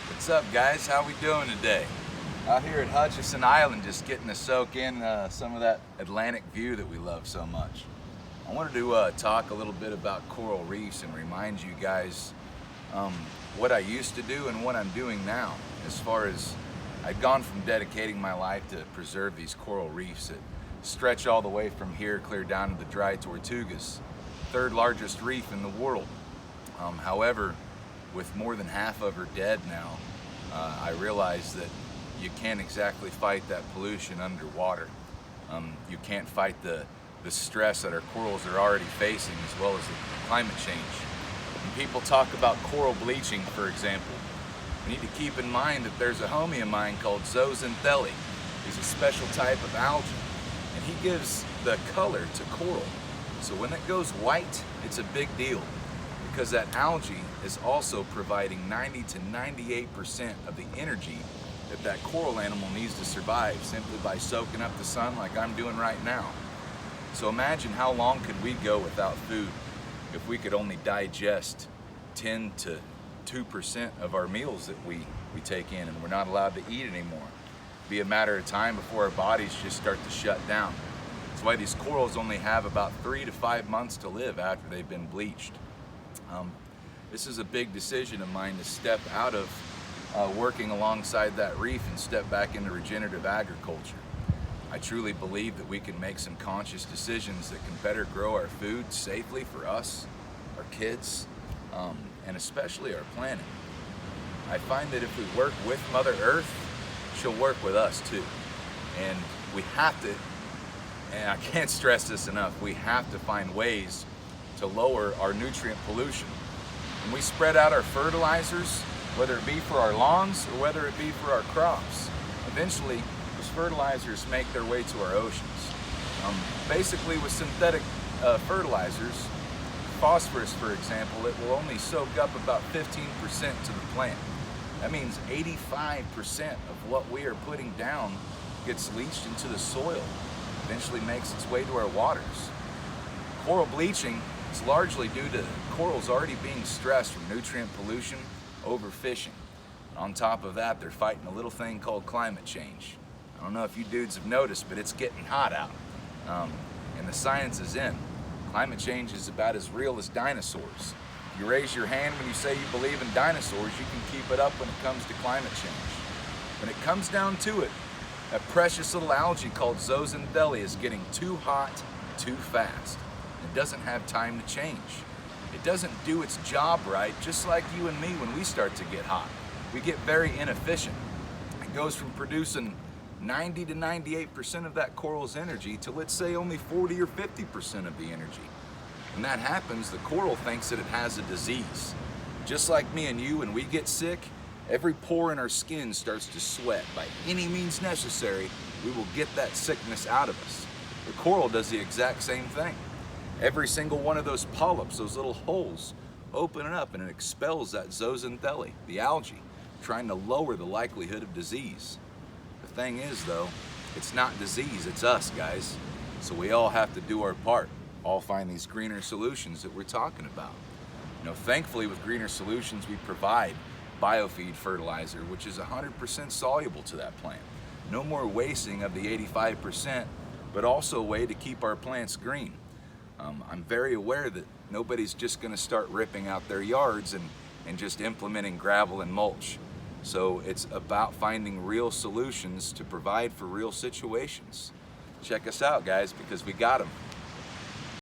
What's up, guys? How we doing today? Out here at Hutchinson Island, just getting to soak in some of that Atlantic view that we love so much. I wanted to talk a little bit about coral reefs and remind you guys what I used to do and what I'm doing now. As far as I'd gone from dedicating my life to preserve these coral reefs that stretch all the way from here clear down to the dry Tortugas, third largest reef in the world. However, with more than half of her dead now, I realized that you can't exactly fight that pollution underwater. You can't fight the stress that our corals are already facing, as well as the climate change. When people talk about coral bleaching, for example, we need to keep in mind that there's a homie of mine called zooxanthellae. He's a special type of algae, and he gives the color to coral. So when it goes white, it's a big deal, because that algae is also providing 90 to 98% of the energy that that coral animal needs to survive simply by soaking up the sun like I'm doing right now. So imagine how long could we go without food if we could only digest 10 to 2% of our meals that we take in, and we're not allowed to eat anymore. It'd be a matter of time before our bodies just start to shut down. That's why these corals only have about 3 to 5 months to live after they've been bleached. This is a big decision of mine to step out of working alongside that reef and step back into regenerative agriculture. I truly believe that we can make some conscious decisions that can better grow our food safely for us, our kids, and especially our planet. I find that if we work with Mother Earth, she'll work with us too. And we have to, and I can't stress this enough, we have to find ways to lower our nutrient pollution. When we spread out our fertilizers, whether it be for our lawns or whether it be for our crops, eventually those fertilizers make their way to our oceans. Basically with synthetic fertilizers, phosphorus for example, it will only soak up about 15% to the plant. That means 85% of what we are putting down gets leached into the soil, eventually makes its way to our waters. Coral bleaching is largely due to corals already being stressed from nutrient pollution, overfishing. And on top of that, they're fighting a little thing called climate change. I don't know if you dudes have noticed, but it's getting hot out. And the science is in. Climate change is about as real as dinosaurs. If you raise your hand when you say you believe in dinosaurs, you can keep it up when it comes to climate change. When it comes down to it, that precious little algae called zooxanthellae is getting too hot, too fast. It doesn't have time to change. It doesn't do its job right, just like you and me when we start to get hot. We get very inefficient. It goes from producing 90 to 98% of that coral's energy to, let's say, only 40 or 50% of the energy. When that happens, the coral thinks that it has a disease. Just like me and you, when we get sick, every pore in our skin starts to sweat. By any means necessary, we will get that sickness out of us. The coral does the exact same thing. Every single one of those polyps, those little holes, open it up and it expels that zooxanthellae, the algae, trying to lower the likelihood of disease. The thing is though, it's not disease, it's us, guys. So we all have to do our part, all find these greener solutions that we're talking about. You know, thankfully with greener solutions we provide biofeed fertilizer, which is 100% soluble to that plant. No more wasting of the 85%, but also a way to keep our plants green. I'm very aware that nobody's just going to start ripping out their yards and just implementing gravel and mulch. So it's about finding real solutions to provide for real situations. Check us out, guys, because we got them.